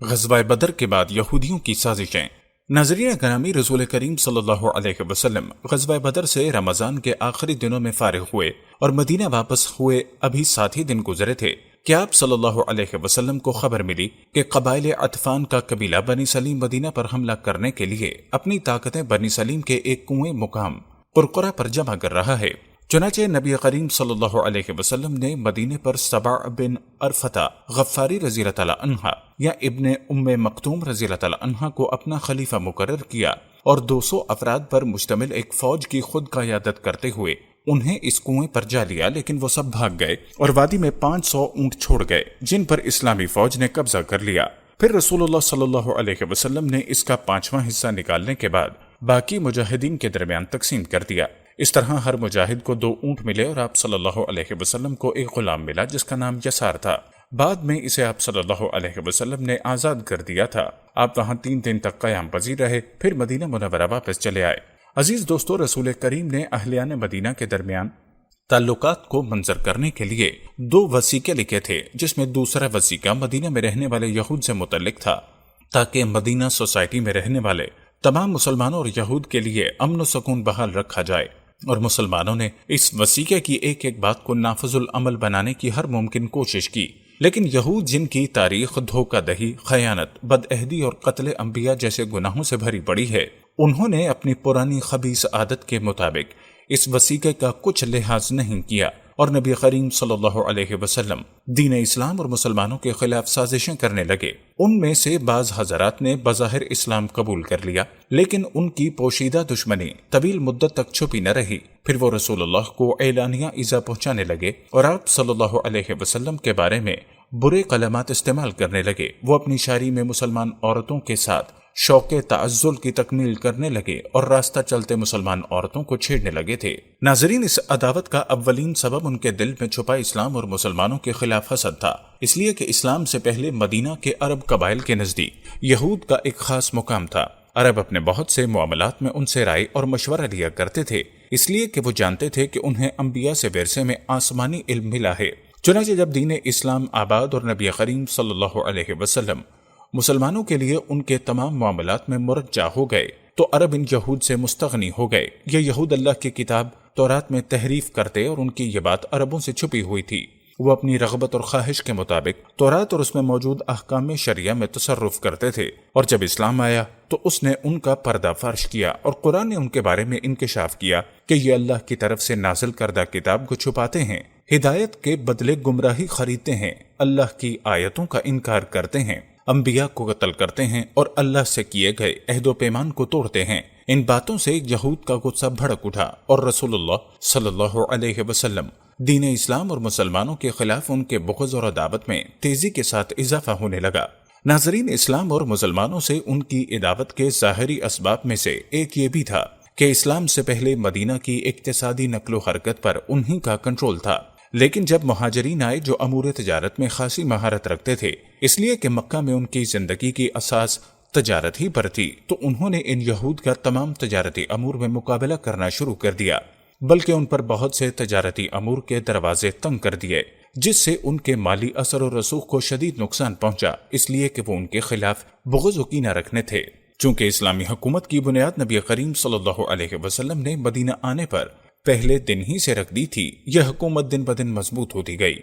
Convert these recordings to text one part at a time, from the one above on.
غزوہ بدر کے بعد یہودیوں کی سازشیں۔ ناظرین گرامی، رسول کریم صلی اللہ علیہ وسلم غزوہ بدر سے رمضان کے آخری دنوں میں فارغ ہوئے اور مدینہ واپس ہوئے ابھی 7 ہی دن گزرے تھے کہ آپ صلی اللہ علیہ وسلم کو خبر ملی کہ قبائل عطفان کا قبیلہ بنی سلیم مدینہ پر حملہ کرنے کے لیے اپنی طاقتیں بنی سلیم کے ایک کنویں مقام قرقرہ پر جمع کر رہا ہے۔ چنانچہ نبی کریم صلی اللہ علیہ وسلم نے مدینے پر سبع بن ارفتہ غفاری رضی اللہ تعالی عنہ یا ابن ام مکتوم رضی اللہ تعالی عنہ کو اپنا خلیفہ مقرر کیا اور 200 افراد پر مشتمل ایک فوج کی خود قیادت کرتے ہوئے انہیں اس کنویں پر جا لیا، لیکن وہ سب بھاگ گئے اور وادی میں 500 اونٹ چھوڑ گئے جن پر اسلامی فوج نے قبضہ کر لیا۔ پھر رسول اللہ صلی اللہ علیہ وسلم نے اس کا 5واں حصہ نکالنے کے بعد باقی مجاہدین کے درمیان تقسیم کر دیا۔ اس طرح ہر مجاہد کو 2 اونٹ ملے اور آپ صلی اللہ علیہ وسلم کو ایک غلام ملا جس کا نام یسار تھا۔ بعد میں اسے آپ صلی اللہ علیہ وسلم نے آزاد کر دیا تھا۔ آپ وہاں 3 دن تک قیام پذیر رہے، پھر مدینہ منورہ واپس چلے آئے۔ عزیز دوستو، رسول کریم نے اہلیان مدینہ کے درمیان تعلقات کو منظر کرنے کے لیے 2 وثیقے لکھے تھے، جس میں دوسرا وثیقہ مدینہ میں رہنے والے یہود سے متعلق تھا تاکہ مدینہ سوسائٹی میں رہنے والے تمام مسلمانوں اور یہود کے لیے امن و سکون بحال رکھا جائے، اور مسلمانوں نے اس وثیقے کی ایک ایک بات کو نافذ العمل بنانے کی ہر ممکن کوشش کی۔ لیکن یہود، جن کی تاریخ دھوکہ دہی، خیانت، بدعہدی اور قتل انبیاء جیسے گناہوں سے بھری پڑی ہے، انہوں نے اپنی پرانی خبیث عادت کے مطابق اس وثیقے کا کچھ لحاظ نہیں کیا اور نبی کریم صلی اللہ علیہ وسلم دین اسلام اور مسلمانوں کے خلاف سازشیں کرنے لگے۔ ان میں سے بعض حضرات نے بظاہر اسلام قبول کر لیا، لیکن ان کی پوشیدہ دشمنی طویل مدت تک چھپی نہ رہی۔ پھر وہ رسول اللہ کو اعلانیہ ایذا پہنچانے لگے اور آپ صلی اللہ علیہ وسلم کے بارے میں برے کلمات استعمال کرنے لگے۔ وہ اپنی شاعری میں مسلمان عورتوں کے ساتھ شوق تعزل کی تکمیل کرنے لگے اور راستہ چلتے مسلمان عورتوں کو چھیڑنے لگے تھے۔ ناظرین، اس عداوت کا اولین سبب ان کے دل میں چھپا اسلام اور مسلمانوں کے خلاف حسد تھا، اس لیے کہ اسلام سے پہلے مدینہ کے عرب قبائل کے نزدیک یہود کا ایک خاص مقام تھا۔ عرب اپنے بہت سے معاملات میں ان سے رائے اور مشورہ لیا کرتے تھے، اس لیے کہ وہ جانتے تھے کہ انہیں انبیاء سے ورثے میں آسمانی علم ملا ہے۔ چنانچہ جب دین اسلام آباد اور نبی کریم صلی اللہ علیہ وسلم مسلمانوں کے لیے ان کے تمام معاملات میں مرجع ہو گئے تو عرب ان یہود سے مستغنی ہو گئے۔ یہ یہود اللہ کی کتاب تورات میں تحریف کرتے اور ان کی یہ بات عربوں سے چھپی ہوئی تھی۔ وہ اپنی رغبت اور خواہش کے مطابق تورات اور اس میں موجود احکام شریعہ میں تصرف کرتے تھے، اور جب اسلام آیا تو اس نے ان کا پردہ فارش کیا اور قرآن نے ان کے بارے میں انکشاف کیا کہ یہ اللہ کی طرف سے نازل کردہ کتاب کو چھپاتے ہیں، ہدایت کے بدلے گمراہی خریدتے ہیں، اللہ کی آیتوں کا انکار کرتے ہیں، انبیاء کو قتل کرتے ہیں اور اللہ سے کیے گئے عہد و پیمان کو توڑتے ہیں۔ ان باتوں سے یہود کا غصہ بھڑک اٹھا اور رسول اللہ صلی اللہ علیہ وسلم دین اسلام اور مسلمانوں کے خلاف ان کے بغض اور عداوت میں تیزی کے ساتھ اضافہ ہونے لگا۔ ناظرین، اسلام اور مسلمانوں سے ان کی عداوت کے ظاہری اسباب میں سے ایک یہ بھی تھا کہ اسلام سے پہلے مدینہ کی اقتصادی نقل و حرکت پر انہی کا کنٹرول تھا، لیکن جب مہاجرین آئے جو امور تجارت میں خاصی مہارت رکھتے تھے، اس لیے کہ مکہ میں ان کی زندگی کی اساس تجارت ہی پر تھی، تو انہوں نے ان یہود کا تمام تجارتی امور میں مقابلہ کرنا شروع کر دیا، بلکہ ان پر بہت سے تجارتی امور کے دروازے تنگ کر دیے، جس سے ان کے مالی اثر و رسوخ کو شدید نقصان پہنچا، اس لیے کہ وہ ان کے خلاف بغض و کینہ رکھنے تھے۔ چونکہ اسلامی حکومت کی بنیاد نبی کریم صلی اللہ علیہ وسلم نے مدینہ آنے پر پہلے دن ہی سے رکھ دی تھی، یہ حکومت دن بدن مضبوط ہوتی گئی۔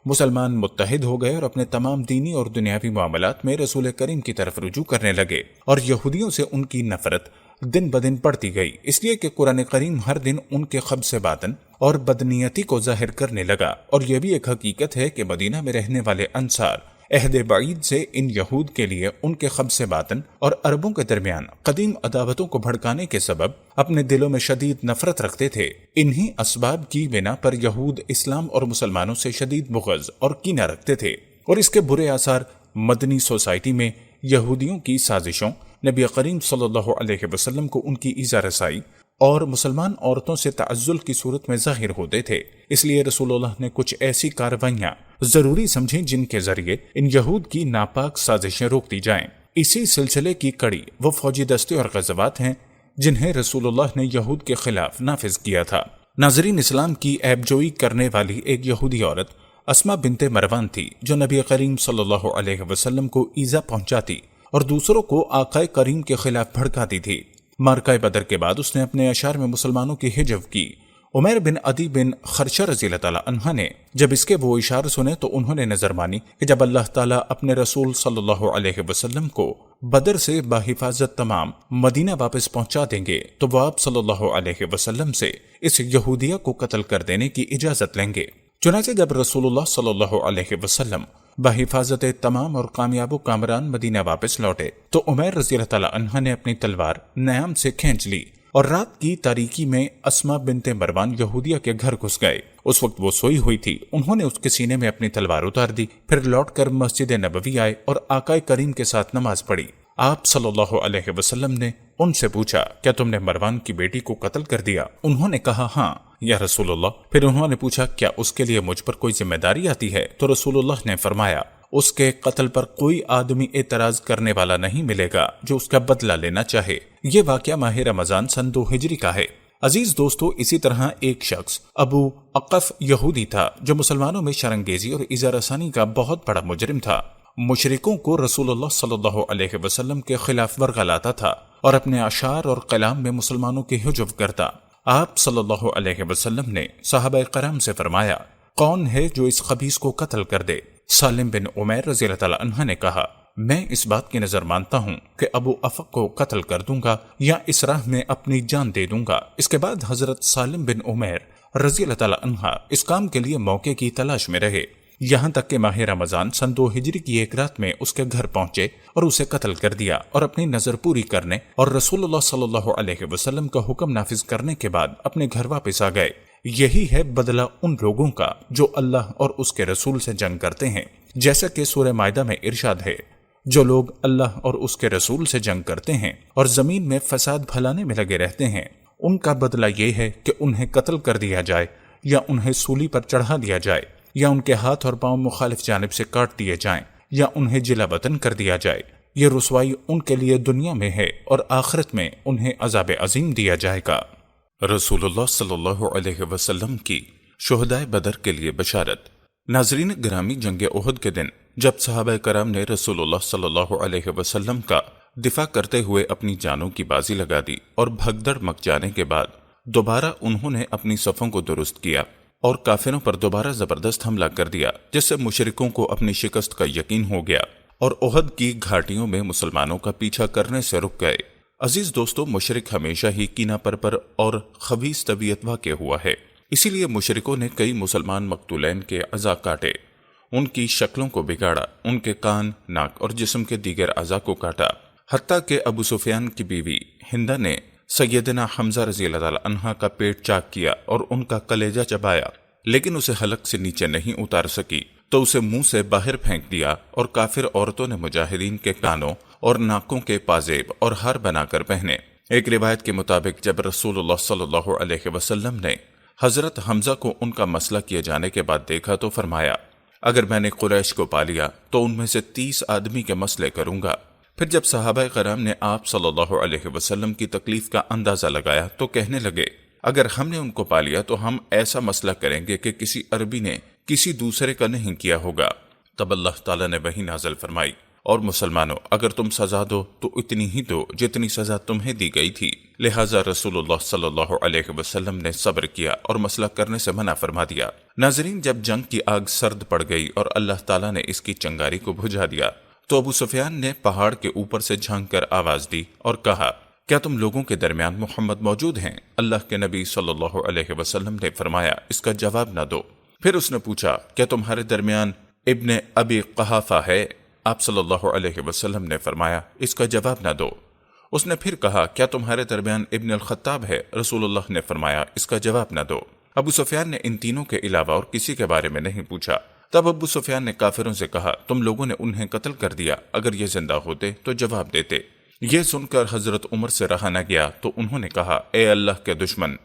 مسلمان متحد ہو گئے اور اپنے تمام دینی اور دنیاوی معاملات میں رسول کریم کی طرف رجوع کرنے لگے، اور یہودیوں سے ان کی نفرت دن بدن بڑھتی گئی، اس لیے کہ قرآن کریم ہر دن ان کے خبث باطن اور بدنیتی کو ظاہر کرنے لگا۔ اور یہ بھی ایک حقیقت ہے کہ مدینہ میں رہنے والے انصار عہد بعید سے ان یہود کے لیے ان کے خبث باطن اور عربوں کے درمیان قدیم عداوتوں کو بھڑکانے کے سبب اپنے دلوں میں شدید نفرت رکھتے تھے۔ انہی اسباب کی بنا پر یہود اسلام اور مسلمانوں سے شدید بغض اور کینہ رکھتے تھے، اور اس کے برے آثار مدنی سوسائٹی میں یہودیوں کی سازشوں، نبی کریم صلی اللہ علیہ وسلم کو ان کی ایذا رسائی اور مسلمان عورتوں سے تعزل کی صورت میں ظاہر ہوتے تھے۔ اس لیے رسول اللہ نے کچھ ایسی کاروائیاں ضروری سمجھیں جن کے ذریعے ان یہود کی ناپاک سازشیں روک دی جائیں۔ اسی سلسلے کی کڑی وہ فوجی دستے اور غزوات ہیں جنہیں رسول اللہ نے یہود کے خلاف نافذ کیا تھا۔ ناظرین، اسلام کی عیب جوئی کرنے والی ایک یہودی عورت اسما بنت مروان تھی جو نبی کریم صلی اللہ علیہ وسلم کو ایذا پہنچاتی اور دوسروں کو آقائے کریم کے خلاف بھڑکاتی تھی۔ معرکہ بدر کے بعد اس نے اپنے اشعار میں مسلمانوں کی حجو کی۔ عمیر بن عدی بن خرشہ رضی اللہ تعالیٰ عنہ نے جب اس کے وہ اشعار سنے تو انہوں نے نظر مانی کہ جب اللہ تعالیٰ اپنے رسول صلی اللہ علیہ وسلم کو بدر سے بحفاظت تمام مدینہ واپس پہنچا دیں گے تو وہ آپ صلی اللہ علیہ وسلم سے اس یہودیہ کو قتل کر دینے کی اجازت لیں گے۔ چنانچہ جب رسول اللہ صلی اللہ علیہ وسلم بحفاظت تمام اور کامیاب و کامران مدینہ واپس لوٹے تو عمیر رضی اللہ تعالیٰ عنہ نے اپنی تلوار نیام سے کھینچ لی اور رات کی تاریکی میں اسما بنت مروان یہودیہ کے گھر گھس گئے۔ اس وقت وہ سوئی ہوئی تھی۔ انہوں نے اس کے سینے میں اپنی تلوار اتار دی، پھر لوٹ کر مسجد نبوی آئے اور آقائے کریم کے ساتھ نماز پڑھی۔ آپ صلی اللہ علیہ وسلم نے ان سے پوچھا، کیا تم نے مروان کی بیٹی کو قتل کر دیا؟ انہوں نے کہا، ہاں یا رسول اللہ۔ پھر انہوں نے پوچھا، کیا اس کے لیے مجھ پر کوئی ذمہ داری آتی ہے؟ تو رسول اللہ نے فرمایا، اس کے قتل پر کوئی آدمی اعتراض کرنے والا نہیں ملے گا جو اس کا بدلہ لینا چاہے۔ یہ واقعہ ماہ رمضان سن 2 ہجری کا ہے۔ عزیز دوستو، اسی طرح ایک شخص ابو اقف یہودی تھا جو مسلمانوں میں شرنگیزی اور ایذا رسانی کا بہت بڑا مجرم تھا۔ مشرکوں کو رسول اللہ صلی اللہ علیہ وسلم کے خلاف ورغلاتا تھا اور اپنے اشعار اور کلام میں مسلمانوں کی حجو کرتا۔ آپ صلی اللہ علیہ وسلم نے صحابہ کرام سے فرمایا، کون ہے جو اس خبیث کو قتل کر دے؟ سالم بن عمیر رضی اللہ تعالیٰ عنہ نے کہا، میں اس بات کی نظر مانتا ہوں کہ ابو افق کو قتل کر دوں گا یا اس راہ میں اپنی جان دے دوں گا۔ اس کے بعد حضرت سالم بن عمیر رضی اللہ تعالیٰ عنہ اس کام کے لیے موقع کی تلاش میں رہے، یہاں تک کہ ماہ رمضان سن 2 ہجری کی ایک رات میں اس کے گھر پہنچے اور اسے قتل کر دیا اور اپنی نظر پوری کرنے اور رسول اللہ صلی اللہ علیہ وسلم کا حکم نافذ کرنے کے بعد اپنے گھر واپس آ گئے۔ یہی ہے بدلہ ان لوگوں کا جو اللہ اور اس کے رسول سے جنگ کرتے ہیں، جیسا کہ سورہ مائدہ میں ارشاد ہے، جو لوگ اللہ اور اس کے رسول سے جنگ کرتے ہیں اور زمین میں فساد پھیلانے میں لگے رہتے ہیں، ان کا بدلہ یہ ہے کہ انہیں قتل کر دیا جائے یا انہیں سولی پر چڑھا دیا جائے یا ان کے ہاتھ اور پاؤں مخالف جانب سے کاٹ دیے جائیں یا انہیں جلا وطن کر دیا جائے۔ یہ رسوائی ان کے لیے دنیا میں ہے اور آخرت میں انہیں عذاب عظیم دیا جائے گا۔ رسول اللہ صلی اللہ علیہ وسلم کی شہدائے بدر کے لیے بشارت۔ ناظرین گرامی، جنگ احد کے دن جب صحابہ کرام نے رسول اللہ صلی اللہ علیہ وسلم کا دفاع کرتے ہوئے اپنی جانوں کی بازی لگا دی اور بھگدڑ مک جانے کے بعد دوبارہ انہوں نے اپنی صفوں کو درست کیا اور کافروں پر دوبارہ زبردست حملہ کر دیا، جس سے مشرکوں کو اپنی شکست کا یقین ہو گیا اور احد کی گھاٹیوں میں مسلمانوں کا پیچھا کرنے سے رک گئے۔ عزیز دوستو، مشرک ہمیشہ ہی کینہ پرپر اور خبیث طبیعت واقع ہوا ہے، اسی لیے مشرکوں نے کئی مسلمان مقتولین کے اعضاء کاٹے، ان کی شکلوں کو بگاڑا، ان کے کان، ناک اور جسم کے دیگر اعضاء کو کاٹا، حتیٰ کہ ابو سفیان کی بیوی ہندہ نے سیدنا حمزہ رضی اللہ تعالیٰ عنہ کا پیٹ چاک کیا اور ان کا کلیجہ چبایا، لیکن اسے حلق سے نیچے نہیں اتار سکی تو اسے منہ سے باہر پھینک دیا، اور کافر عورتوں نے مجاہدین کے کانوں اور ناکوں کے پازیب اور ہار بنا کر پہنے۔ ایک روایت کے مطابق جب رسول اللہ صلی اللہ علیہ وسلم نے حضرت حمزہ کو ان کا مسئلہ کیے جانے کے بعد دیکھا تو فرمایا، اگر میں نے قریش کو پا لیا تو ان میں سے 30 آدمی کے مسئلے کروں گا۔ پھر جب صحابہ کرام نے آپ صلی اللہ علیہ وسلم کی تکلیف کا اندازہ لگایا تو کہنے لگے، اگر ہم نے ان کو پا لیا تو ہم ایسا مسئلہ کریں گے کہ کسی عربی نے کسی دوسرے کا نہیں کیا ہوگا۔ تب اللہ تعالیٰ نے وحی نازل فرمائی، اور مسلمانوں، اگر تم سزا دو تو اتنی ہی دو جتنی سزا تمہیں دی گئی تھی۔ لہٰذا رسول اللہ صلی اللہ علیہ وسلم نے صبر کیا اور مسئلہ کرنے سے منع فرما دیا۔ ناظرین، جب جنگ کی آگ سرد پڑ گئی اور اللہ تعالیٰ نے اس کی چنگاری کو بجھا دیا تو ابو سفیان نے پہاڑ کے اوپر سے جھانک کر آواز دی اور کہا، کیا تم لوگوں کے درمیان محمد موجود ہیں؟ اللہ کے نبی صلی اللہ علیہ وسلم نے فرمایا، اس کا جواب نہ دو۔ پھر اس نے پوچھا، کیا تمہارے درمیان ابن ابی قحافہ ہے؟ آپ صلی اللہ علیہ وسلم نے فرمایا، اس کا جواب نہ دو۔ اس نے پھر کہا، کیا تمہارے درمیان ابن الخطاب ہے؟ رسول اللہ نے فرمایا، اس کا جواب نہ دو۔ ابو سفیان نے ان تینوں کے علاوہ اور کسی کے بارے میں نہیں پوچھا۔ تب ابو سفیان نے کافروں سے کہا، تم لوگوں نے انہیں قتل کر دیا، اگر یہ زندہ ہوتے تو جواب دیتے۔ یہ سن کر حضرت عمر سے رہا نہ گیا تو انہوں نے کہا، اے اللہ کے دشمن،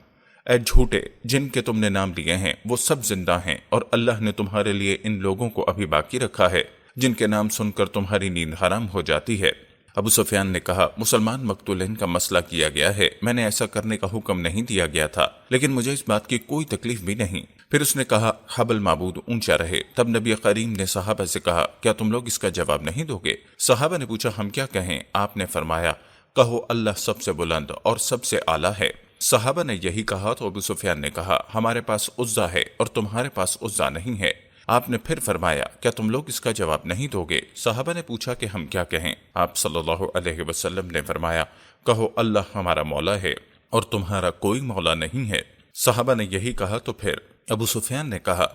اے جھوٹے، جن کے تم نے نام لیے ہیں وہ سب زندہ ہیں، اور اللہ نے تمہارے لیے ان لوگوں کو ابھی باقی رکھا ہے جن کے نام سن کر تمہاری نیند حرام ہو جاتی ہے۔ ابو سفیان نے کہا مسلمان مقتولین کا مسئلہ کیا گیا ہے، میں نے ایسا کرنے کا حکم نہیں دیا گیا تھا، لیکن مجھے اس بات کی کوئی تکلیف بھی نہیں۔ پھر اس نے کہا حبل معبود اونچا رہے۔ تب نبی کریم نے صحابہ سے کہا کیا تم لوگ اس کا جواب نہیں دو گے؟ صحابہ نے پوچھا ہم کیا کہیں؟ آپ نے فرمایا کہو اللہ سب سے بلند اور سب سے اعلیٰ ہے۔ صحابہ نے یہی کہا تو ابو سفیان نے کہا ہمارے پاس عزا ہے اور تمہارے پاس عزا نہیں ہے۔ آپ نے پھر فرمایا کیا تم لوگ اس کا جواب نہیں دو گے؟ صحابہ نے پوچھا کہ ہم کیا کہیں؟ آپ صلی اللہ علیہ وسلم نے فرمایا کہو اللہ ہمارا مولا ہے اور تمہارا کوئی مولا نہیں ہے۔ صحابہ نے یہی کہا تو پھر ابو سفیان نے کہا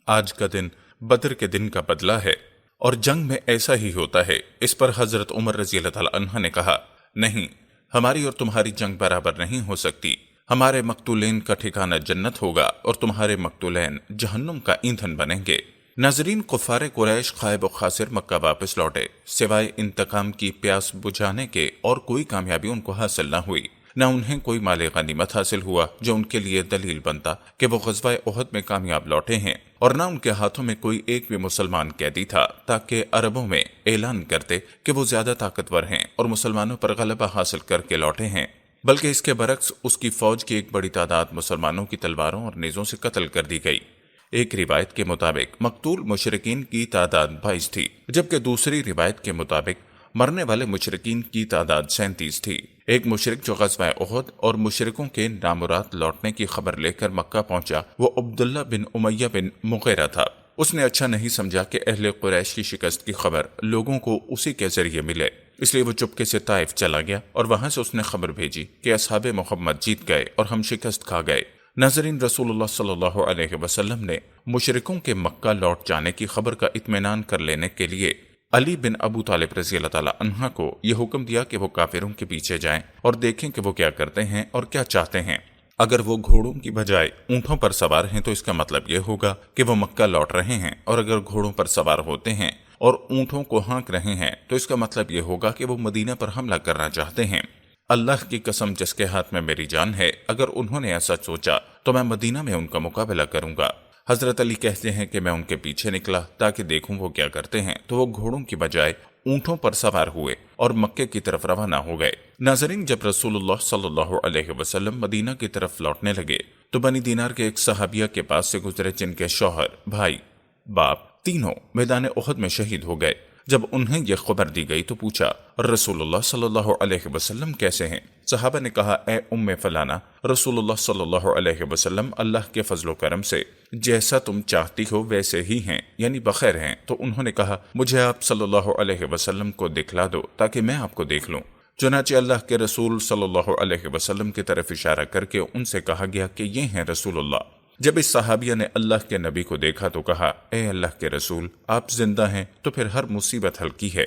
آج کا دن بدر کے دن کا بدلہ ہے اور جنگ میں ایسا ہی ہوتا ہے۔ اس پر حضرت عمر رضی اللہ تعالی عنہ نے کہا نہیں، ہماری اور تمہاری جنگ برابر نہیں ہو سکتی، ہمارے مقتولین کا ٹھکانہ جنت ہوگا اور تمہارے مقتولین جہنم کا ایندھن بنیں گے۔ ناظرین، کفار قریش خائب و خاسر مکہ واپس لوٹے، سوائے انتقام کی پیاس بجھانے کے اور کوئی کامیابی ان کو حاصل نہ ہوئی۔ نہ انہیں کوئی مال غنیمت حاصل ہوا جو ان کے لیے دلیل بنتا کہ وہ غزوہ احد میں کامیاب لوٹے ہیں، اور نہ ان کے ہاتھوں میں کوئی ایک بھی مسلمان قیدی تھا تاکہ عربوں میں اعلان کرتے کہ وہ زیادہ طاقتور ہیں اور مسلمانوں پر غلبہ حاصل کر کے لوٹے ہیں، بلکہ اس کے برعکس اس کی فوج کی ایک بڑی تعداد مسلمانوں کی تلواروں اور نیزوں سے قتل کر دی گئی۔ ایک روایت کے مطابق مقتول مشرکین کی تعداد 22 تھی، جبکہ دوسری روایت کے مطابق مرنے والے مشرکین کی تعداد 37 تھی۔ ایک مشرک جو غزوہ احد اور مشرکوں کے نامراد لوٹنے کی خبر لے کر مکہ پہنچا وہ عبداللہ بن امیہ بن مغیرہ تھا۔ اس نے اچھا نہیں سمجھا کہ اہل قریش کی شکست کی خبر لوگوں کو اسی کے ذریعے ملے، اس لیے وہ چپکے سے طائف چلا گیا اور وہاں سے اس نے خبر بھیجی کہ اصحاب محمد جیت گئے اور ہم شکست کھا گئے۔ ناظرین، رسول اللہ صلی اللہ علیہ وسلم نے مشرکوں کے مکہ لوٹ جانے کی خبر کا اطمینان کر لینے کے لیے علی بن ابو طالب رضی اللہ تعالی عنہ کو یہ حکم دیا کہ وہ کافروں کے پیچھے جائیں اور دیکھیں کہ وہ کیا کرتے ہیں اور کیا چاہتے ہیں۔ اگر وہ گھوڑوں کی بجائے اونٹوں پر سوار ہیں تو اس کا مطلب یہ ہوگا کہ وہ مکہ لوٹ رہے ہیں، اور اگر گھوڑوں پر سوار ہوتے ہیں اور اونٹوں کو ہانک رہے ہیں تو اس کا مطلب یہ ہوگا کہ وہ مدینہ پر حملہ کرنا چاہتے ہیں۔ اللہ کی قسم جس کے ہاتھ میں میری جان ہے، اگر انہوں نے ایسا سوچا تو میں مدینہ میں ان کا مقابلہ کروں گا۔ حضرت علی کہتے ہیں کہ میں ان کے پیچھے نکلا تاکہ دیکھوں وہ کیا کرتے ہیں، تو وہ گھوڑوں کی بجائے اونٹوں پر سوار ہوئے اور مکے کی طرف روانہ ہو گئے۔ ناظرین، جب رسول اللہ صلی اللہ علیہ وسلم مدینہ کی طرف لوٹنے لگے تو بنی دینار کے ایک صحابیہ کے پاس سے گزرے جن کے شوہر، بھائی، باپ تینوں میدان احد میں شہید ہو گئے۔ جب انہیں یہ خبر دی گئی تو پوچھا رسول اللہ صلی اللہ علیہ وسلم کیسے ہیں؟ صحابہ نے کہا اے ام فلانا، رسول اللہ صلی اللہ علیہ وسلم اللہ کے فضل و کرم سے جیسا تم چاہتی ہو ویسے ہی ہیں، یعنی بخیر ہیں۔ تو انہوں نے کہا مجھے آپ صلی اللہ علیہ وسلم کو دکھلا دو تاکہ میں آپ کو دیکھ لوں۔ چنانچہ اللہ کے رسول صلی اللہ علیہ وسلم کی طرف اشارہ کر کے ان سے کہا گیا کہ یہ ہیں رسول اللہ۔ جب اس صحابیہ نے اللہ کے نبی کو دیکھا تو کہا اے اللہ کے رسول، آپ زندہ ہیں تو پھر ہر مصیبت ہلکی ہے۔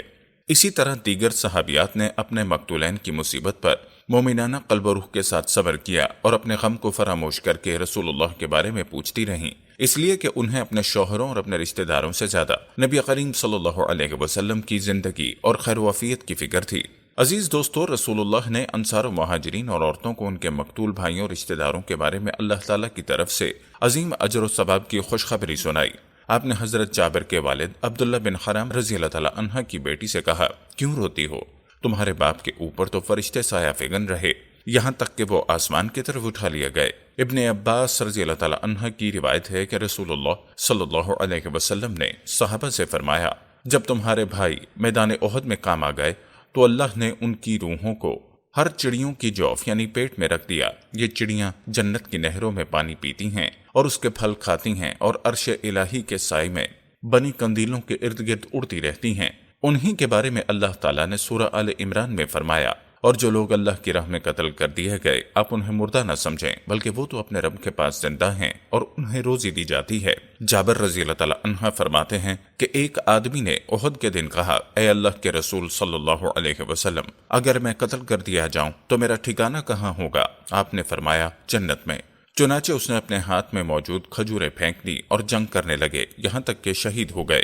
اسی طرح دیگر صحابیات نے اپنے مقتولین کی مصیبت پر مومنانہ قلب و روح کے ساتھ صبر کیا اور اپنے غم کو فراموش کر کے رسول اللہ کے بارے میں پوچھتی رہیں، اس لیے کہ انہیں اپنے شوہروں اور اپنے رشتہ داروں سے زیادہ نبی کریم صلی اللہ علیہ وسلم کی زندگی اور خیر و عافیت کی فکر تھی۔ عزیز دوستو، رسول اللہ نے انصار و مہاجرین اور عورتوں کو ان کے مقتول بھائیوں اور رشتہ داروں کے بارے میں اللہ تعالیٰ کی طرف سے عظیم اجر و ثواب کی خوشخبری سنائی۔ آپ نے حضرت جابر کے والد عبداللہ بن حرام رضی اللہ تعالیٰ عنہ کی بیٹی سے کہا کیوں روتی ہو؟ تمہارے باپ کے اوپر تو فرشتے سایہ فگن رہے یہاں تک کہ وہ آسمان کی طرف اٹھا لیا گئے۔ ابن عباس رضی اللہ تعالیٰ عنہ کی روایت ہے کہ رسول اللہ صلی اللہ علیہ وسلم نے صحابہ سے فرمایا جب تمہارے بھائی میدان احد میں کام آ گئے تو اللہ نے ان کی روحوں کو ہر چڑیوں کی جوف یعنی پیٹ میں رکھ دیا۔ یہ چڑیاں جنت کی نہروں میں پانی پیتی ہیں اور اس کے پھل کھاتی ہیں اور عرش الہی کے سائے میں بنی قندیلوں کے ارد گرد اڑتی رہتی ہیں۔ انہی کے بارے میں اللہ تعالیٰ نے سورہ آل عمران میں فرمایا اور جو لوگ اللہ کی راہ میں قتل کر دیے گئے آپ انہیں مردہ نہ سمجھیں بلکہ وہ تو اپنے رب کے پاس زندہ ہیں اور انہیں روزی دی جاتی ہے۔ جابر رضی اللہ تعالیٰ عنہ فرماتے ہیں کہ ایک آدمی نے احد کے دن کہا اے اللہ کے رسول صلی اللہ علیہ وسلم، اگر میں قتل کر دیا جاؤں تو میرا ٹھکانہ کہاں ہوگا؟ آپ نے فرمایا جنت میں۔ چنانچہ اس نے اپنے ہاتھ میں موجود کھجوریں پھینک دی اور جنگ کرنے لگے یہاں تک کہ شہید ہو گئے۔